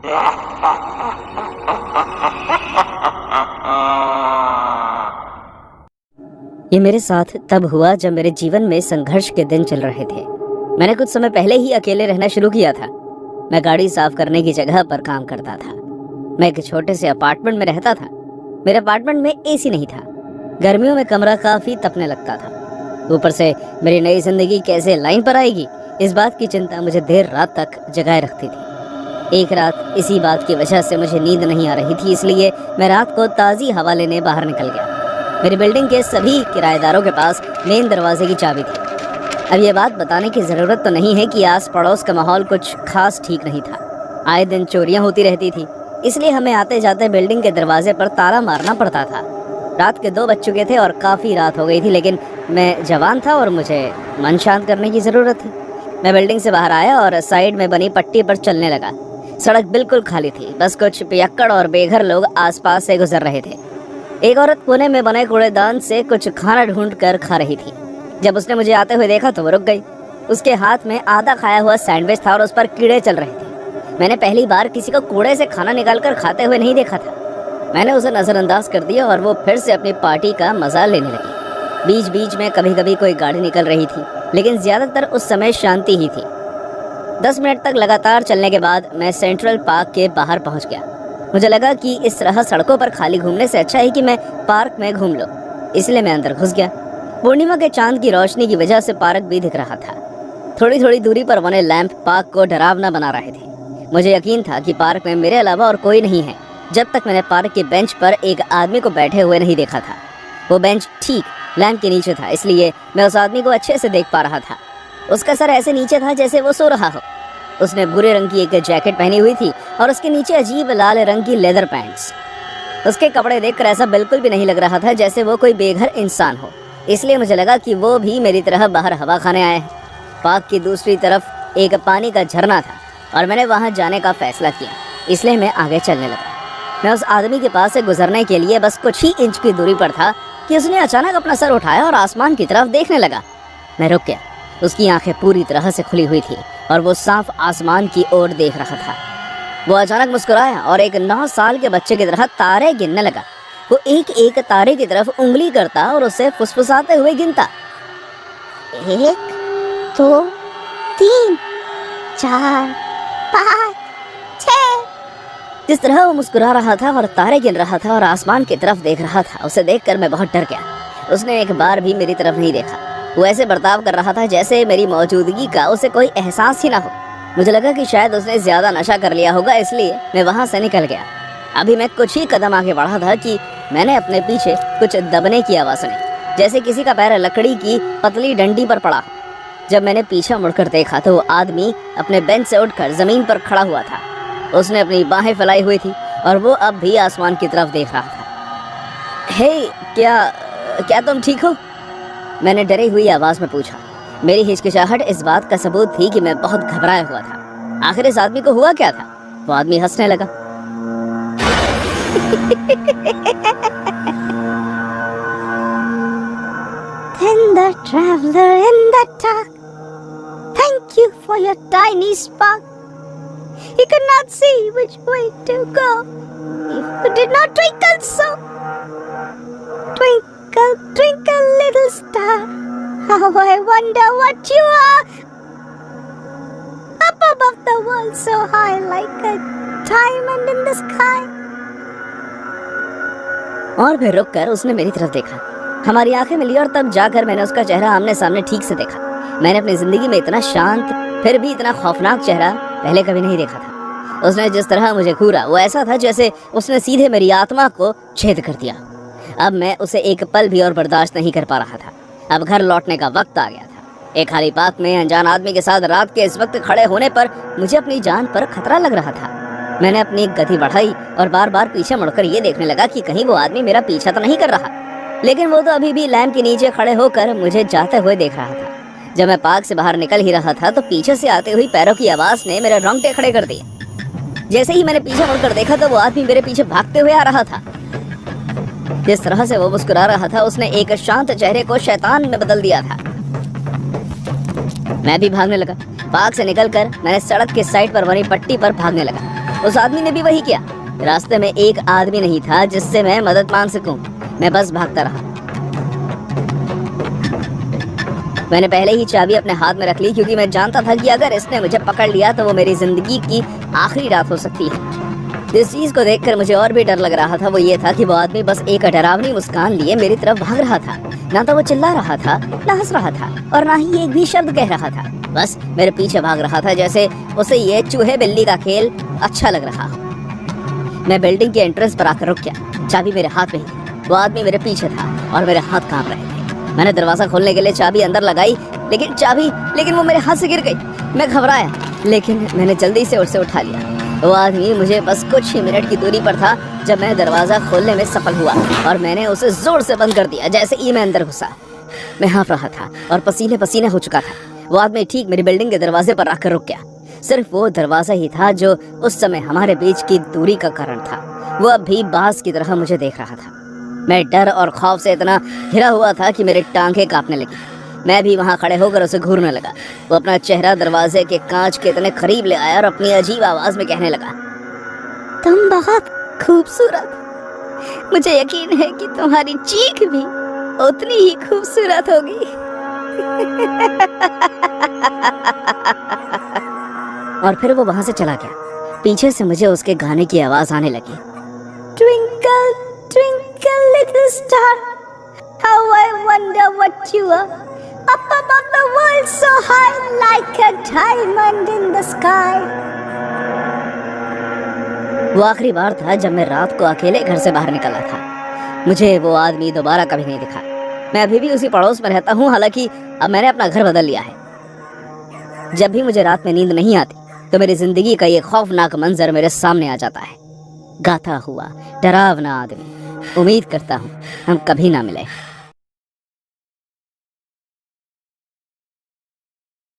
ये मेरे साथ तब हुआ जब मेरे जीवन में संघर्ष के दिन चल रहे थे। मैंने कुछ समय पहले ही अकेले रहना शुरू किया था। मैं गाड़ी साफ करने की जगह पर काम करता था। मैं एक छोटे से अपार्टमेंट में रहता था। मेरे अपार्टमेंट में एसी नहीं था। गर्मियों में कमरा काफी तपने लगता था। ऊपर से मेरी नई जिंदगी कैसे लाइन पर आएगी, इस बात की चिंता मुझे देर रात तक जगाए रखती थी। एक रात इसी बात की वजह से मुझे नींद नहीं आ रही थी, इसलिए मैं रात को ताज़ी हवा लेने बाहर निकल गया। मेरी बिल्डिंग के सभी किराएदारों के पास मेन दरवाजे की चाबी थी। अब ये बात बताने की ज़रूरत तो नहीं है कि आस पड़ोस का माहौल कुछ खास ठीक नहीं था। आए दिन चोरियां होती रहती थी, इसलिए हमें आते जाते बिल्डिंग के दरवाजे पर ताला मारना पड़ता था। रात के 2 बज चुके थे और काफ़ी रात हो गई थी, लेकिन मैं जवान था और मुझे मन शांत करने की ज़रूरत थी। मैं बिल्डिंग से बाहर आया और साइड में बनी पट्टी पर चलने लगा। सड़क बिल्कुल खाली थी, बस कुछ पियक्कड़ और बेघर लोग आसपास से गुजर रहे थे। एक औरत कोने में बने कूड़ेदान से कुछ खाना ढूंढ कर खा रही थी। जब उसने मुझे आते हुए देखा तो वो रुक गई। उसके हाथ में आधा खाया हुआ सैंडविच था और उस पर कीड़े चल रहे थे। मैंने पहली बार किसी को कूड़े से खाना निकालकर खाते हुए नहीं देखा था। मैंने उसे नज़रअंदाज कर दिया और वो फिर से अपनी पार्टी का मजा लेने लगी। बीच बीच में कभी कभी कोई गाड़ी निकल रही थी, लेकिन ज़्यादातर उस समय शांति ही थी। 10 मिनट तक लगातार चलने के बाद मैं सेंट्रल पार्क के बाहर पहुंच गया। मुझे लगा कि इस तरह सड़कों पर खाली घूमने से अच्छा है कि मैं पार्क में घूम लूं, इसलिए मैं अंदर घुस गया। पूर्णिमा के चांद की रोशनी की वजह से पार्क भी दिख रहा था। थोड़ी थोड़ी दूरी पर बने लैंप पार्क को डरावना बना रहे थे। मुझे यकीन था कि पार्क में मेरे अलावा और कोई नहीं है, जब तक मैंने पार्क के बेंच पर एक आदमी को बैठे हुए नहीं देखा था। वो बेंच ठीक लैंप के नीचे था, इसलिए मैं उस आदमी को अच्छे से देख पा रहा था। उसका सर ऐसे नीचे था जैसे वो सो रहा हो। उसने भूरे रंग की एक जैकेट पहनी हुई थी और उसके नीचे अजीब लाल रंग की लेदर पैंट्स। उसके कपड़े देखकर ऐसा बिल्कुल भी नहीं लग रहा था जैसे वो कोई बेघर इंसान हो, इसलिए मुझे लगा कि वो भी मेरी तरह बाहर हवा खाने आए हैं। पार्क की दूसरी तरफ एक पानी का झरना था और मैंने वहां जाने का फैसला किया, इसलिए मैं आगे चलने लगा। मैं उस आदमी के पास से गुजरने के लिए बस कुछ ही इंच की दूरी पर था कि उसने अचानक अपना सर उठाया और आसमान की तरफ देखने लगा। मैं रुक गया। उसकी आंखें पूरी तरह से खुली हुई थी और वो साफ आसमान की ओर देख रहा था। वो अचानक मुस्कुराया और एक 9 साल के बच्चे की तरह तारे गिनने लगा। वो एक एक तारे की तरफ उंगली करता और उसे फुसफुसाते हुए गिनता। 1 2 3 4 5 6। जिस तरह वो मुस्कुरा रहा था और तारे गिन रहा था और आसमान की तरफ देख रहा था, उसे देखकर मैं बहुत डर गया। उसने एक बार भी मेरी तरफ नहीं देखा। वो ऐसे बर्ताव कर रहा था जैसे मेरी मौजूदगी का उसे कोई एहसास ही ना हो। मुझे लगा कि शायद उसने ज्यादा नशा कर लिया होगा, इसलिए मैं वहां से निकल गया। अभी मैं कुछ ही कदम आगे बढ़ा था कि मैंने अपने पीछे कुछ दबने की आवाज़ सुनी, जैसे किसी का पैर लकड़ी की पतली डंडी पर पड़ा हो। जब मैंने पीछे मुड़कर देखा तो वो आदमी अपने बेंच से उठकर जमीन पर खड़ा हुआ था। उसने अपनी बाहें फैलाई हुई थी और वो अब भी आसमान की तरफ देख रहा था। हे, क्या तुम ठीक हो? मैंने डरी हुई आवाज में पूछा। मेरी हिचकिचाहट इस बात का सबूत थी कि मैं बहुत घबराया हुआ था। आखिर इस आदमी को हुआ क्या था? वो आदमी हंसने लगा। Then the traveler in the dark, thank you for your tiny spark. He could not see which way to go if it did not twinkle so. Twinkle, twinkle, little star, how I wonder what you are. Up above the world so high, like a diamond in the sky. और फिर रुक कर उसने मेरी तरफ देखा। हमारी आंखें मिली और तब जाकर मैंने उसका चेहरा आमने सामने ठीक से देखा। मैंने अपनी जिंदगी में इतना शांत फिर भी इतना खौफनाक चेहरा पहले कभी नहीं देखा था। उसने जिस तरह मुझे घूरा वो ऐसा था जैसे उसने सीधे मेरी आत्मा को छेद कर दिया। अब मैं उसे एक पल भी और बर्दाश्त नहीं कर पा रहा था। अब घर लौटने का वक्त आ गया था। एक खाली पार्क में अनजान आदमी के साथ रात के इस वक्त खड़े होने पर मुझे अपनी जान पर खतरा लग रहा था। मैंने अपनी गति बढ़ाई और बार बार पीछे मुड़कर ये देखने लगा कि कहीं वो आदमी मेरा पीछा तो नहीं कर रहा, लेकिन वो तो अभी भी लैंप के नीचे खड़े होकर मुझे जाते हुए देख रहा था। जब मैं पार्क से बाहर निकल ही रहा था तो पीछे से आते हुई पैरों की आवाज ने मेरे रोंगटे खड़े कर दिए। जैसे ही मैंने पीछे मुड़कर देखा तो वो आदमी मेरे पीछे भागते हुए आ रहा था। जिस तरह से वो मुस्कुरा रहा था उसने एक शांत चेहरे को शैतान में बदल दिया था। मैं भी भागने लगा। पार्क से निकलकर मैंने सड़क के साइड पर बनी पट्टी पर भागने लगा। उस आदमी ने भी वही किया। रास्ते में एक आदमी नहीं था जिससे मैं मदद मांग सकूं। मैं बस भागता रहा। मैंने पहले ही चाबी अपने हाथ में रख ली, क्योंकि मैं जानता था कि अगर इसने मुझे पकड़ लिया तो वो मेरी जिंदगी की आखिरी रात हो सकती है। जिस चीज को देखकर मुझे और भी डर लग रहा था वो ये था कि वो आदमी बस एक डरावनी मुस्कान लिए मेरी तरफ भाग रहा था। ना तो वो चिल्ला रहा था, ना हंस रहा था, और ना ही एक भी शब्द कह रहा था। बस मेरे पीछे भाग रहा था, जैसे उसे ये चूहे बिल्ली का खेल अच्छा लग रहा। मैं बिल्डिंग के एंट्रेंस पर आकर रुक गया। चाबी मेरे हाथ में ही। वो आदमी मेरे पीछे था और मेरे हाथ कांप रहे थे। मैंने दरवाजा खोलने के लिए चाबी अंदर लगाई, लेकिन वो मेरे हाथ से गिर गई। मैं घबराया, लेकिन मैंने जल्दी से उसे उठा लिया। वो आदमी मुझे बस कुछ ही मिनट की दूरी पर था जब मैं दरवाजा खोलने में सफल हुआ, और मैंने उसे जोर से बंद कर दिया। जैसे ही मैं अंदर घुसा, मैं हाँफ रहा था और पसीने पसीने हो चुका था। वो आदमी ठीक मेरी बिल्डिंग के दरवाजे पर आकर रुक गया। सिर्फ वो दरवाजा ही था जो उस समय हमारे बीच की दूरी का कारण था। वो अब भी बाज की तरह मुझे देख रहा था। मैं डर और खौफ से इतना घिरा हुआ था कि मेरी टांगें कांपने लगी। मैं भी वहां खड़े होकर उसे घूरने लगा। वो अपना चेहरा दरवाजे के कांच के इतने करीब ले आया और अपनी अजीब आवाज में कहने लगा, तुम बहुत खूबसूरत। मुझे यकीन है कि तुम्हारी चीख भी उतनी ही खूबसूरत होगी। और फिर वो वहां से चला गया। पीछे से मुझे उसके गाने की आवाज आने लगी। Twinkle twinkle little star, how I wonder what you are, up above the world so high like a diamond in the sky। वो आखिरी बार था जब मैं रात को अकेले घर से बाहर निकला था। मुझे वो आदमी दोबारा कभी नहीं दिखा। मैं अभी भी उसी पड़ोस में रहता हूँ, हालांकि अब मैंने अपना घर बदल लिया है। जब भी मुझे रात में नींद नहीं आती तो मेरी जिंदगी का ये खौफनाक मंजर मेरे सामने आ जाता है। गाता हुआ डरावना आदमी। उम्मीद करता हूँ हम कभी ना मिले।